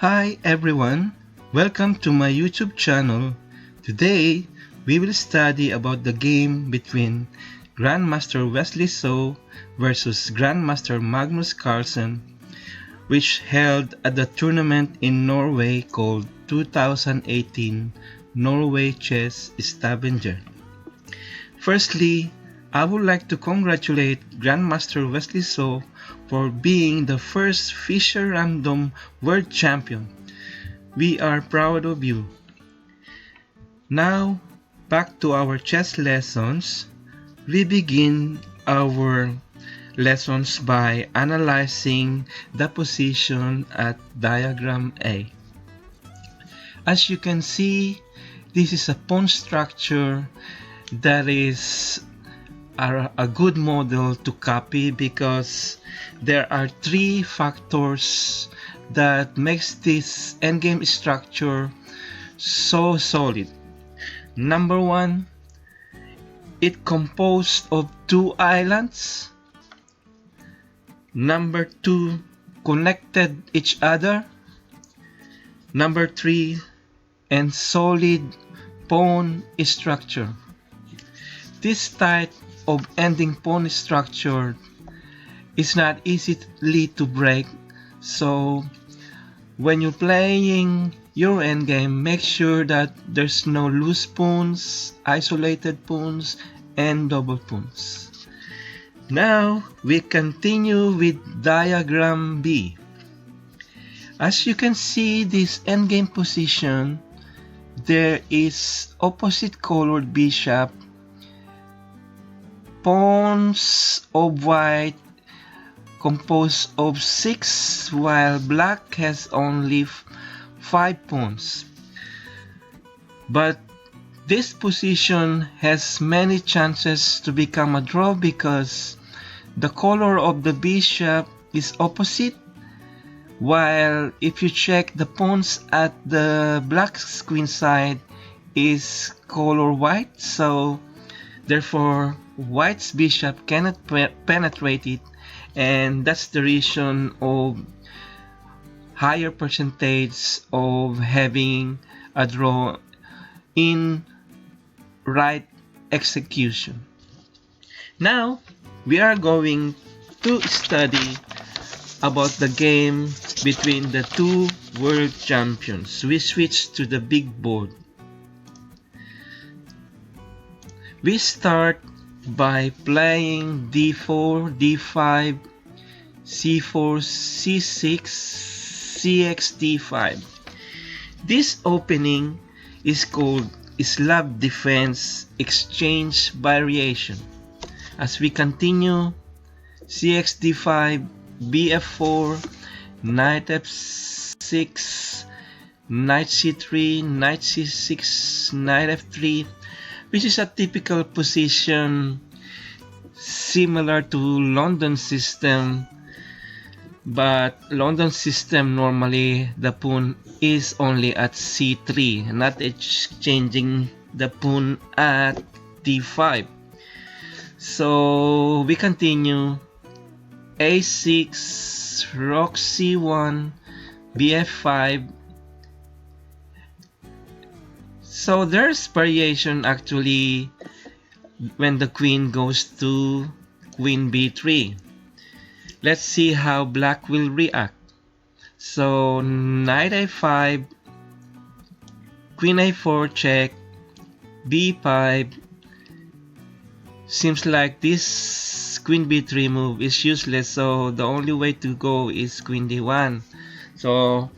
Hi everyone, welcome to my YouTube channel. Today, we will study about the game between Grandmaster Wesley So versus Grandmaster Magnus Carlsen, which held at the tournament in Norway called 2018 Norway Chess Stavanger. Firstly, I would like to congratulate Grandmaster Wesley So for being the first Fischer Random World Champion. We are proud of you. Now, back to our chess lessons. We begin our lessons by analyzing the position at diagram A. As you can see, this is a pawn structure that is a good model to copy because there are three factors that makes this endgame structure so solid. Number one, it composed of two islands. Number two, connected each other. Number three, and solid pawn structure. This type of ending pawn structure is not easily to break, so when you're playing your endgame, make sure that there's no loose pawns, isolated pawns, and double pawns. Now we continue with diagram B. As you can see this endgame position, there is opposite colored bishop, pawns of white composed of 6 while black has only 5 pawns. But this position has many chances to become a draw because the color of the bishop is opposite, while if you check the pawns at the black queen side is color white, so therefore white's bishop cannot penetrate it, and that's the reason of higher percentage of having a draw in right execution. Now we are going to study about the game between the two world champions. We switch to the big board. We start by playing d4, d5, c4, c6, cx d5. This opening is called Slav defense exchange variation. As we continue, cx d5, bf4, knight f6, knight c3, knight c6, knight f3, which is a typical position similar to London system, but London system normally the pawn is only at c3, not exchanging the pawn at d5. So we continue, a6, rook c1, bf5. So there's variation actually when the queen goes to queen b3. Let's see how black will react. So knight a5, queen a4 check, b5. Seems like this queen b3 move is useless, so the only way to go is queen d1. So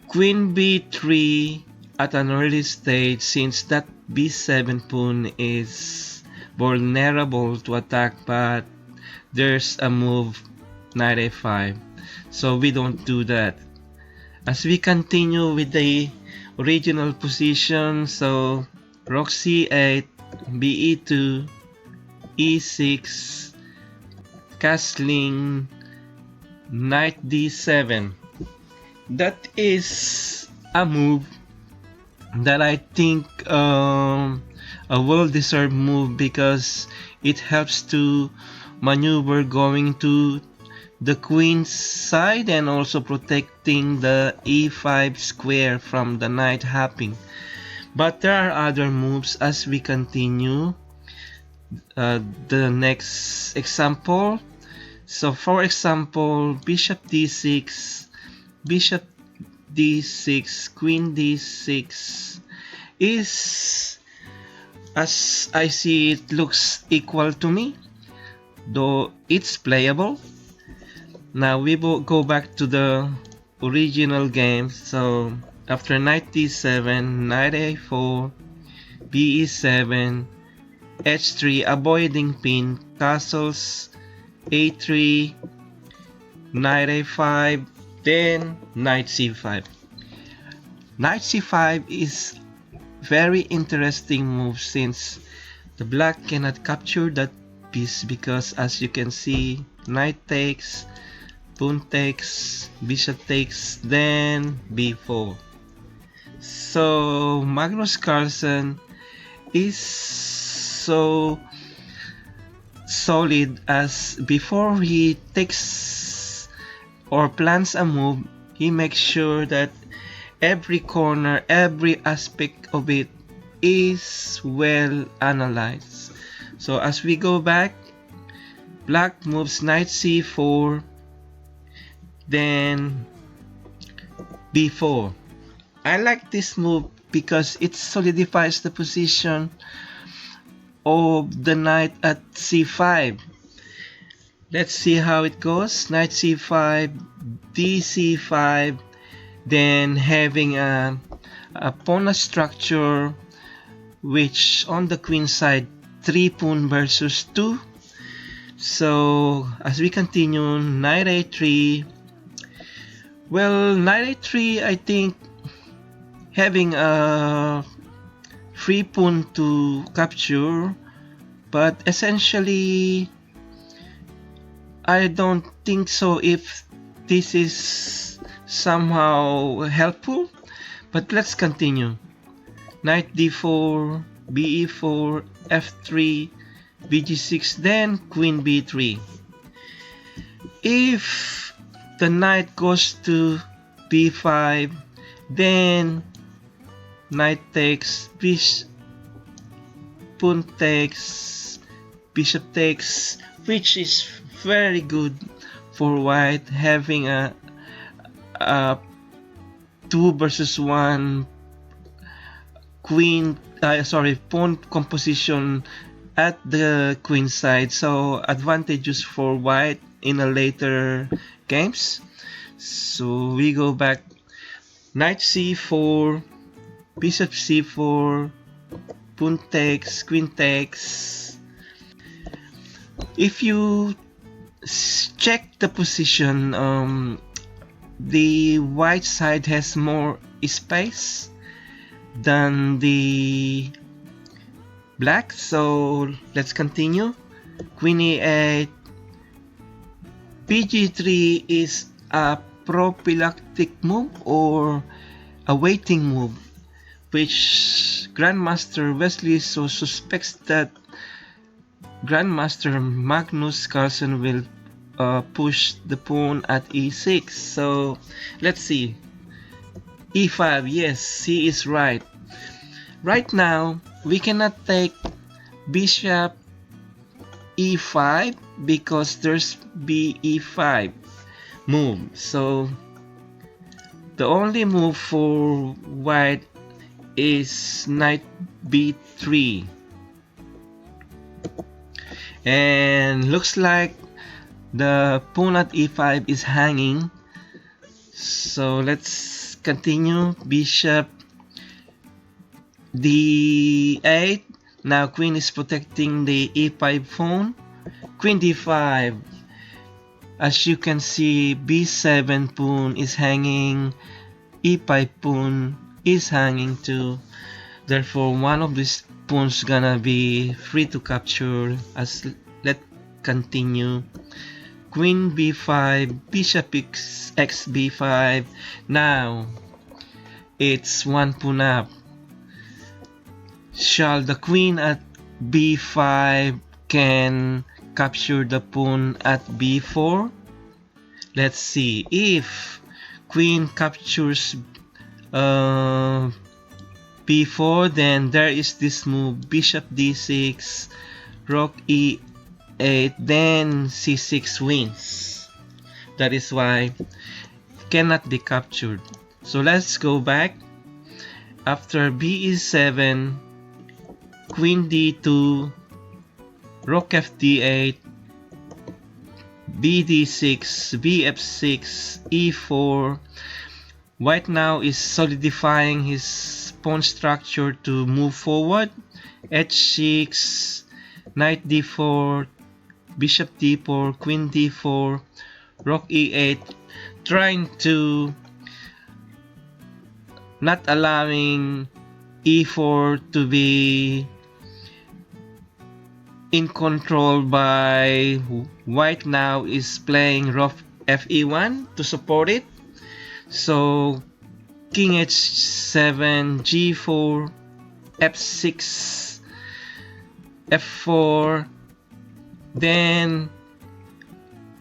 queen b3 at an early stage, since that b7 pawn is vulnerable to attack, but there's a move knight a5, so we don't do that. As we continue with the original position, so rook c8, be2, e6, castling, knight d7. That is a move that I think a well-deserved move because it helps to maneuver going to the queen's side and also protecting the e5 square from the knight hopping. But there are other moves as we continue the next example. So for example, bishop d6, bishop d6, queen d6 is, as I see, it looks equal to me, though it's playable. Now we will go back to the original game. So after knight d7, knight a4, b e7, h3, avoiding pin, castles, a3, knight a5, then knight c5. Knight c5 is very interesting move since the black cannot capture that piece because, as you can see, knight takes, pawn takes, bishop takes, then b4. So Magnus Carlsen is so solid as before he takes or plans a move, he makes sure that every corner, every aspect of it is well analyzed. So as we go back, black moves knight c4, then b4. I like this move because it solidifies the position of the knight at c5. Let's see how it goes. Knight c5, dc5, then having a pawn structure which on the queen side 3 pawn versus 2. So as we continue, knight a3. Well, knight a3, I think having a free pawn to capture, but essentially I don't think so if this is somehow helpful. But let's continue. Knight d4, be4, f3, bg6, then queen b3. If the knight goes to b5, then knight takes, pawn takes, bishop takes, which is very good for white, having a 2 versus 1 pawn composition at the queen side. So advantageous for white in a later games. So we go back, knight c4, bishop c4, pawn takes, queen takes. If you check the position, the white side has more space than the black. So let's continue. Queen e8, pg3 is a prophylactic move or a waiting move, which Grandmaster Wesley so suspects that Grandmaster Magnus Carlsen will push the pawn at e6. So let's see. e5, yes, he is right. Right now, we cannot take bishop e5 because there's be5 move. So the only move for white is knight b3. And looks like the pawn at e5 is hanging. So let's continue. Bishop d8. Now queen is protecting the e5 pawn. Queen d5. As you can see, b7 pawn is hanging, e5 pawn is hanging too. Therefore, one of these pawns gonna be free to capture. As let's continue. Queen b5, bishop x b5. Now it's one pawn up. Shall the queen at b5 can capture the pawn at b4? Let's see. If queen captures uh, b4, then there is this move bishop d6, rook e8, then c6 wins. That is why it cannot be captured. So let's go back. After b is 7, queen d2, rook fd8, bd6, bf6, e4. White now is solidifying his pawn structure to move forward. h6, knight d4, bishop d4, queen d4, rook e8, trying to not allowing e4 to be in control by white. Now is playing rook fe1 to support it. So king h7, g4, f6, f4, then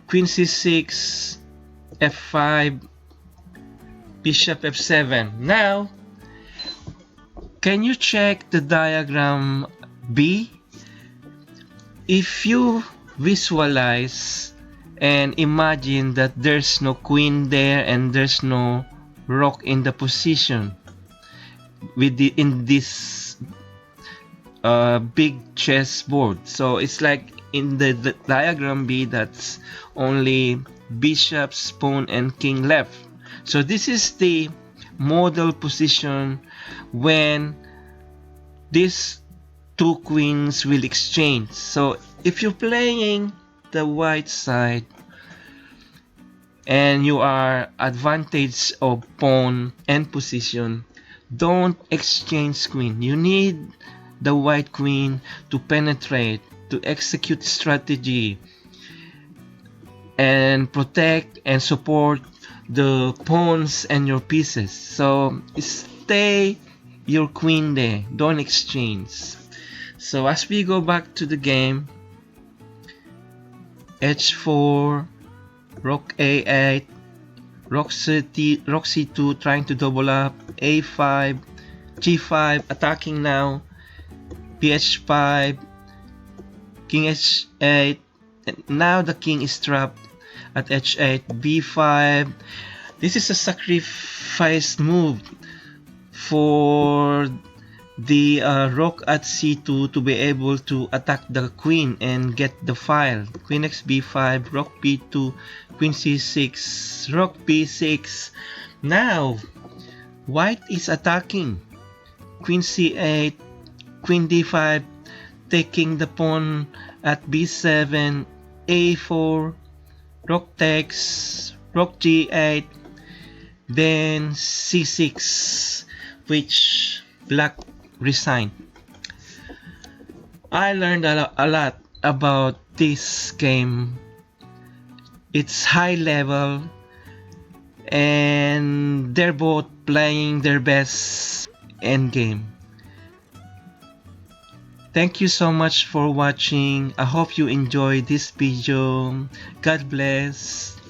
queen c6, f5, bishop f7. Now, can you check the diagram B? If you visualize and imagine that there's no queen there and there's no rook in the position in this big chessboard. So it's like in the diagram B, that's only bishops, pawn, and king left. So this is the model position when these two queens will exchange. So if you're playing the white side and you are advantage of pawn and position, don't exchange queen. You need the white queen to penetrate, to execute strategy and protect and support the pawns and your pieces. So stay your queen there, don't exchange. So as we go back to the game, h4, rook a8, rook c2 trying to double up, a5, g5 attacking now, bh5, king h8, and now the king is trapped at h8, b5. This is a sacrifice move for the rook at c2 to be able to attack the queen and get the file. Queen x b5, rook b2, queen c6, rook b6. Now white is attacking. Queen c8, queen d5, taking the pawn at b7, a4, rook takes, rook g8, then c6, which black resigned. I learned a lot about this game. It's high level and they're both playing their best endgame. Thank you so much for watching. I hope you enjoyed this video. God bless.